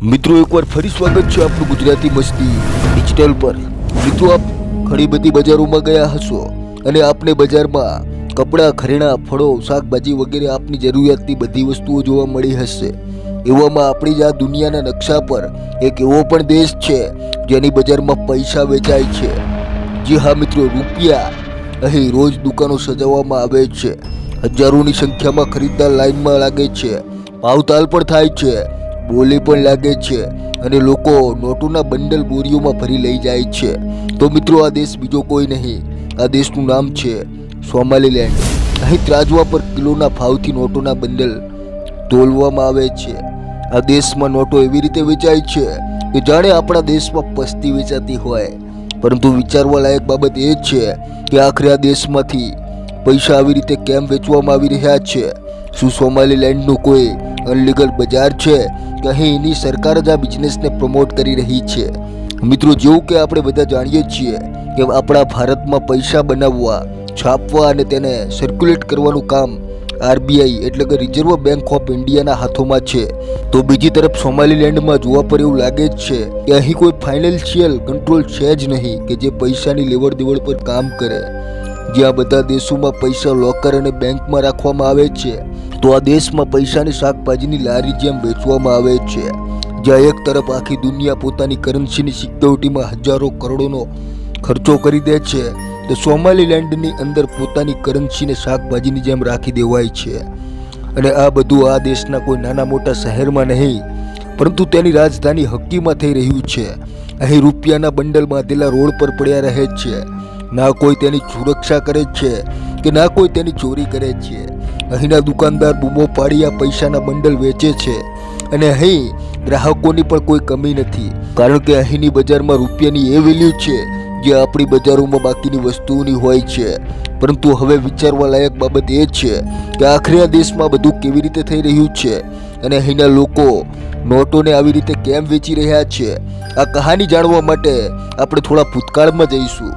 મિત્રો એકવાર ફરી સ્વાગત છે આપણું ગુજરાતી મસ્તી ડિજિટલ પર। મિત્રો આપ ઘણી બધી બજારોમાં ગયા હશો અને આપને બજારમાં કપડાં, ઘરેણાં, ફળો, શાકભાજી વગેરે આપની જરૂરિયાતની બધી વસ્તુઓ જોવા મળી હશે। એવામાં આપણી જ આ દુનિયાના નકશા પર એક એવો પણ દેશ છે જેની બજારમાં પૈસા વેચાય છે। જી હા મિત્રો, રૂપિયા। અહીં રોજ દુકાનો સજાવવામાં આવે છે, હજારોની સંખ્યામાં ખરીદદાર લાઈનમાં લાગે છે, ભાવતાલ પણ થાય છે, બોલી પણ લાગે છે અને લોકો નોટોના બંડલ બોરીઓમાં ભરી લઈ જાય છે। તો મિત્રો આ દેશ બીજો કોઈ નહીં, આ દેશનું નામ છે સોમાલીલેન્ડ। અહીં ત્રાજવા પર કિલોના ભાવથી નોટોના બંડલ તોલવામાં આવે છે। આ દેશમાં નોટો એવી રીતે વેચાય છે કે જાણે આપણા દેશમાં પસ્તી વેચાતી હોય। પરંતુ વિચારવા લાયક બાબત એ છે કે આખરે આ દેશમાંથી પૈસા આવી રીતે કેમ વેચવામાં આવી રહ્યા છે? શું સોમાલીલેન્ડનું કોઈ અનલીગલ બજાર છે કે અહીં એની સરકાર જ આ બિઝનેસને પ્રમોટ કરી રહી છે? મિત્રો, જેવું કે આપણે બધા જાણીએ છીએ કે આપણા ભારતમાં પૈસા બનાવવા, છાપવા અને તેને સર્ક્યુલેટ કરવાનું કામ આરબીઆઈ એટલે કે રિઝર્વ બેંક ઓફ ઇન્ડિયાના હાથોમાં છે। તો બીજી તરફ સોમાલીલેન્ડમાં જોવા પર એવું લાગે જ છે કે અહીં કોઈ ફાઇનાન્શિયલ કંટ્રોલ છે જ નહીં કે જે પૈસાની લેવડ દેવડ પર કામ કરે। જ્યાં બધા દેશોમાં પૈસા લોકર અને બેંકમાં રાખવામાં આવે છે, તો આ દેશમાં પૈસાની શાકભાજીની લારી જેમ વેચવામાં આવે છે। જ્યાં એક તરફ આખી દુનિયા પોતાની કરન્સીની સિક્યોરિટીમાં હજારો કરોડોનો ખર્ચો કરી દે છે, તો સોમાલીલેન્ડની અંદર પોતાની કરન્સીને શાકભાજીની જેમ રાખી દેવાય છે। અને આ બધું આ દેશના કોઈ નાના મોટા શહેરમાં નહીં, પરંતુ તેની રાજધાની હક્કીમાં થઈ રહ્યું છે। અહીં રૂપિયાના બંડલ બાંધેલા રોડ પર પડ્યા રહે છે, ના કોઈ તેની સુરક્ષા કરે છે કે ના કોઈ તેની ચોરી કરે છે। અહીંના દુકાનદાર બૂમો પાડી આ પૈસાના બંડલ વેચે છે અને અહીં ગ્રાહકોની પણ કોઈ કમી નથી, કારણ કે અહીંની બજારમાં રૂપિયાની એ વેલ્યુ છે જે આપણી બજારોમાં બાકીની વસ્તુઓની હોય છે। પરંતુ હવે વિચારવા લાયક બાબત એ છે કે આખરે આ દેશમાં બધું કેવી રીતે થઈ રહ્યું છે અને અહીંના લોકો નોટોને આવી રીતે કેમ વેચી રહ્યા છે? આ કહાની જાણવા માટે આપણે થોડા ભૂતકાળમાં જઈશું।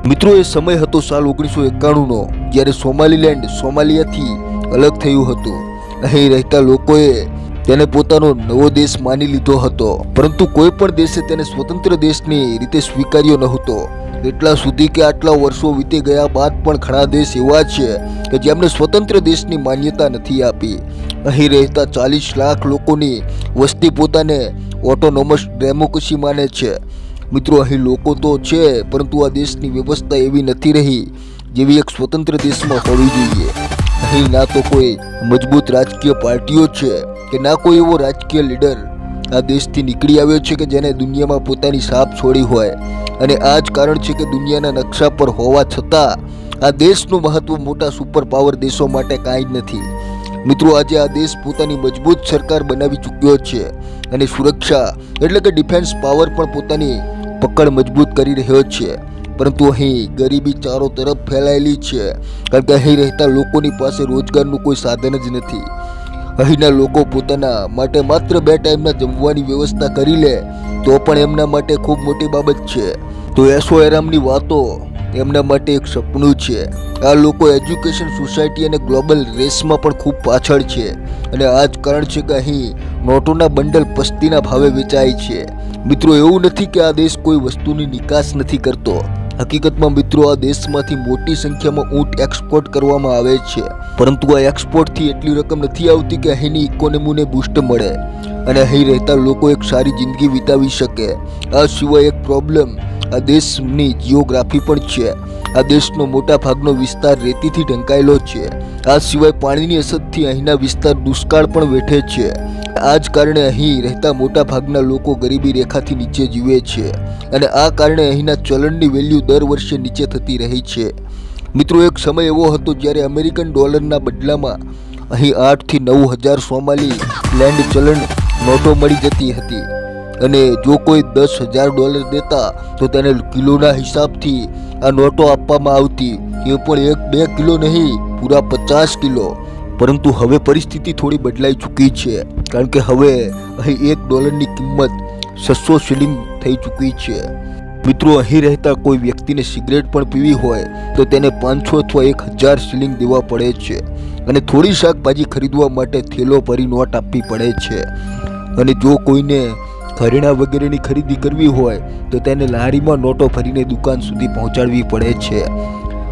મિત્રો, એ સમય હતો સાલ 1991નો, જ્યારે સોમાલીલેન્ડ સોમાલિયાથી અલગ થયું હતું। અહીં રહેતા લોકોએ તેને પોતાનો નવો દેશ માની લીધો હતો, પરંતુ કોઈ પણ દેશે તેને સ્વતંત્ર દેશની રીતે સ્વીકાર્યો નહોતો। એટલા સુધી કે આટલા વર્ષો વીતી ગયા બાદ પણ ઘણા દેશ એવા છે કે જેમને સ્વતંત્ર દેશની માન્યતા નથી આપી। અહીં રહેતા 40 લાખ લોકોની વસ્તી પોતાને ઓટોનોમસ ડેમોક્રેસી માને છે। મિત્રો, અહીં લોકો તો છે, પરંતુ આ દેશની વ્યવસ્થા એવી નથી રહી જેવી એક સ્વતંત્ર દેશમાં હોવી જોઈએ। અહીં ના તો કોઈ મજબૂત રાજકીય પાર્ટીઓ છે કે ના કોઈ એવો રાજકીય લીડર આ દેશથી નીકળી આવ્યો છે કે જેને દુનિયામાં પોતાની છાપ છોડી હોય। અને આ જ કારણ છે કે દુનિયાના નકશા પર હોવા છતાં આ દેશનું મહત્વ મોટા સુપર પાવર દેશો માટે કાંઈ જ નથી। મિત્રો, આજે આ દેશ પોતાની મજબૂત સરકાર બનાવી ચૂક્યો છે અને સુરક્ષા એટલે કે ડિફેન્સ પાવર પણ પોતાની પકડ મજબૂત કરી રહ્યો છે। પરંતુ અહીં ગરીબી ચારો તરફ ફેલાયેલી છે, કારણ કે અહીં રહેતા લોકોની પાસે રોજગારનું કોઈ સાધન જ નથી। અહીંના લોકો પોતાના માટે માત્ર 2 ટાઈમના જમવાની વ્યવસ્થા કરી લે તો પણ એમના માટે ખૂબ મોટી બાબત છે। તો એસો આરામની વાતો એમના માટે એક સપનું છે। આ લોકો એજ્યુકેશન, સોસાયટી અને ગ્લોબલ રેસમાં પણ ખૂબ પાછળ છે અને આ જ કારણ છે કે અહીં નોટોના બંડલ પસ્તીના ભાવે વેચાય છે। મિત્રો, એવું નથી કે આ દેશ કોઈ વસ્તુની નિકાસ નથી કરતો। હકીકતમાં મિત્રો, આ દેશમાંથી મોટી સંખ્યામાં ઊંટ એક્સપોર્ટ કરવામાં આવે છે, પરંતુ આ એક્સપોર્ટથી એટલી રકમ નથી આવતી કે અહીંની ઇકોનોમીને બૂસ્ટ મળે અને અહીં રહેતા લોકો એક સારી જિંદગી વિતાવી શકે। આ સિવાય એક પ્રોબ્લેમ આ દેશની જિયોગ્રાફી પણ છે। આ દેશનો મોટા ભાગનો વિસ્તાર રેતીથી ઢંકાયેલો છે। આ સિવાય પાણીની અછતથી અહીંના વિસ્તાર દુષ્કાળ પણ વેઠે છે। આ જ કારણે અહીં રહેતા મોટા ભાગના લોકો ગરીબી રેખાથી નીચે જીવે છે અને આ કારણે અહીંના ચલણની વેલ્યુ દર વર્ષે નીચે થતી રહી છે। મિત્રો, એક સમય એવો હતો જ્યારે અમેરિકન ડોલરના બદલામાં અહીં 8 થી 9 હજાર સોમાલી લેન્ડ ચલણ નોટો મળી જતી હતી અને જો કોઈ $10,000 દેતા તો તેને કિલોના હિસાબથી આ નોટો આપવામાં આવતી, એ પણ 1-2 કિલો નહીં, પૂરા 50 કિલો। પરંતુ હવે પરિસ્થિતિ થોડી બદલાઈ ચૂકી છે, કારણ કે હવે અહીં $1ની કિંમત 600 શિલિંગ થઈ ચૂકી છે। મિત્રો, અહીં રહેતા કોઈ વ્યક્તિને સિગરેટ પણ પીવી હોય તો તેને 500 અથવા 1000 શિલિંગ દેવા પડે છે અને થોડી શાકભાજી ખરીદવા માટે થેલો ભરી નોટ આપવી પડે છે। અને જો કોઈને ઘરેણાં વગેરેની ખરીદી કરવી હોય તો તેને લારીમાં નોટો ભરીને દુકાન સુધી પહોંચાડવી પડે છે.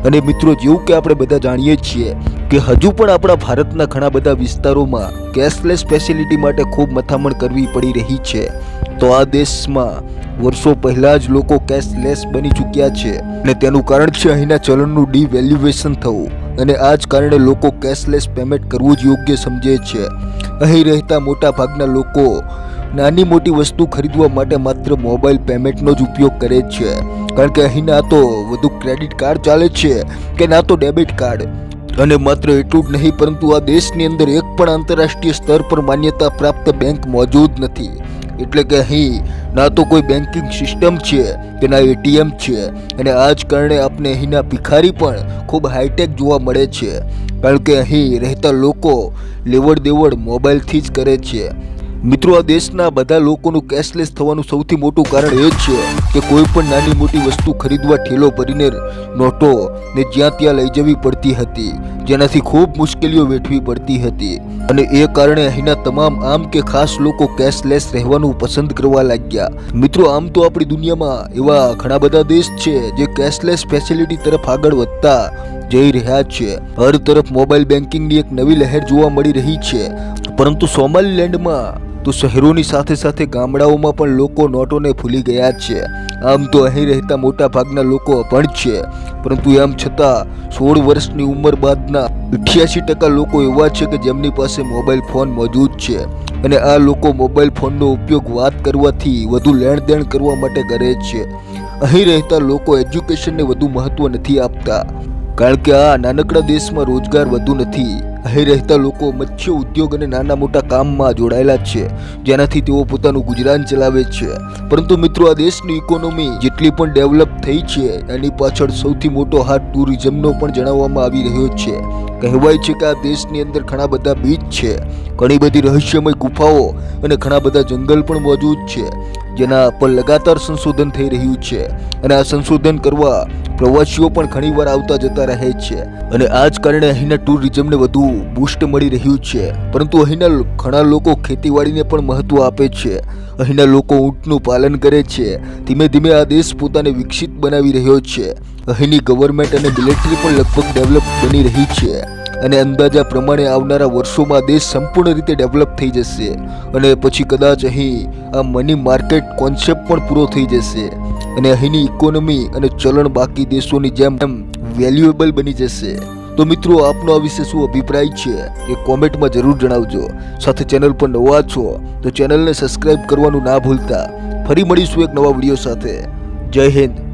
અને મિત્રો, જેવું કે આપણે બધા જાણીએ છીએ કે હજુ પણ આપણા ભારતના ઘણા બધા વિસ્તારોમાં કેશલેસ ફેસિલિટી માટે ખૂબ મથામણ કરવી પડી રહી છે. તો આ દેશમાં વર્ષો પહેલા જ લોકો કેશલેસ બની ચૂક્યા છે અને તેનું કારણ છે અહીંના ચલણનું ડિવેલ્યુએશન થવું. અને આ જ કારણે લોકો કેશલેસ પેમેન્ટ કરવું જ યોગ્ય સમજે છે. અહીં રહેતા મોટા ભાગના લોકો નાની મોટી વસ્તુ ખરીદવા માટે માત્ર મોબાઈલ પેમેન્ટનો જ ઉપયોગ કરે છે, કારણ કે અહીં ના તો વધુ ક્રેડિટ કાર્ડ ચાલે છે કે ના તો ડેબિટ કાર્ડ. અને માત્ર એટલું જ નહીં, પરંતુ આ દેશની અંદર એક પણ આંતરરાષ્ટ્રીય સ્તર પર માન્યતા પ્રાપ્ત બેંક મોજૂદ નથી. એટલે કે અહીં ના તો કોઈ બેન્કિંગ સિસ્ટમ છે કે ના એટીએમ છે. અને આ જ કારણે આપણે અહીંના ભિખારી પણ ખૂબ હાઈટેક જોવા મળે છે, કારણ કે અહીં રહેતા લોકો લેવડ દેવડ મોબાઈલથી જ કરે છે. મિત્રો, આ દેશના બધા લોકોનું કેશલેસ થવાનું સૌથી મોટું કારણ એ છે કે કોઈ પણ નાની મોટી વસ્તુ ખરીદવા ઠેલો ભરીને નોટો ને જ્યાં ત્યાં લઈ જવી પડતી હતી, જેનાથી ખૂબ મુશ્કેલીઓ વેઠવી પડતી હતી. અને એ કારણે અહીંના તમામ આમ કે ખાસ લોકો કેશલેસ રહેવાનું પસંદ કરવા લાગ્યા. મિત્રો, આમ તો આપણી દુનિયામાં એવા ઘણા બધા દેશ છે જે કેશલેસ ફેસિલિટી તરફ આગળ વધતા જઈ રહ્યા છે. હર તરફ મોબાઈલ બેન્કિંગની એક નવી લહેર જોવા મળી રહી છે. પરંતુ સોમાલીલેન્ડમાં તો શહેરોની સાથે સાથે ગામડાઓમાં પણ લોકો નોટોને ભૂલી ગયા છે. આમ તો અહીં રહેતા મોટા ભાગના લોકો અભણ છે, પરંતુ એમ છતાં 16 વર્ષની ઉંમર બાદના 88% લોકો એવા છે કે જેમની પાસે મોબાઈલ ફોન મોજૂદ છે. અને આ લોકો મોબાઈલ ફોનનો ઉપયોગ વાત કરવાથી વધુ લેણ દેણ કરવા માટે કરે છે. અહીં રહેતા લોકો એજ્યુકેશનને વધુ મહત્વ નથી આપતા, કારણ કે આ નાનકડા દેશમાં રોજગાર વધુ નથી. અહીં રહેતા લોકો મત્સ્ય ઉદ્યોગ અને નાના મોટા કામમાં જોડાયેલા છે, જેનાથી તેઓ પોતાનું ગુજરાન ચલાવે છે. પરંતુ મિત્રો, આ દેશની ઇકોનોમી જેટલી પણ ડેવલપ થઈ છે એની પાછળ સૌથી મોટો હાથ ટુરિઝમનો પણ જણાવવામાં આવી રહ્યો છે. કહેવાય છે કે આ દેશની અંદર ઘણા બધા બીચ છે, ઘણી બધી રહસ્યમય ગુફાઓ અને ઘણા બધા જંગલ પણ મોજૂદ છે, જેના પર લગાતાર સંશોધન થઈ રહ્યું છે. અને આ સંશોધન કરવા પ્રવાસીઓ પણ ઘણીવાર આવતા જતા રહે છે. અને આ જ કારણે અહીંના ટુરિઝમને વધુ બૂસ્ટ મળી રહ્યું છે. પરંતુ અહીંના ઘણા લોકો ખેતીવાડીને પણ મહત્વ આપે છે. અહીંના લોકો ઊંટનું પાલન કરે છે. ધીમે ધીમે આ દેશ પોતાને વિકસિત બનાવી રહ્યો છે. અહીંની ગવર્મેન્ટ અને મિલિટરી પણ લગભગ ડેવલપ બની રહી છે. અને અંદાજા પ્રમાણે આવનારા વર્ષોમાં દેશ સંપૂર્ણ રીતે ડેવલપ થઈ જશે. અને પછી કદાચ અહીં આ મની માર્કેટ કોન્સેપ્ટ પણ પૂરો થઈ જશે અને અહીંની ઇકોનોમી અને ચલણ બાકી દેશોની જેમ વેલ્યુએબલ બની જશે. તો મિત્રો, આપનો આ વિશે શું અભિપ્રાય છે એ કોમેન્ટમાં જરૂર જણાવજો. સાથે ચેનલ પર નવા છો તો ચેનલને સબસ્ક્રાઇબ કરવાનું ના ભૂલતા. ફરી મળીશું એક નવા વિડીયો સાથે. જય હિન્દ.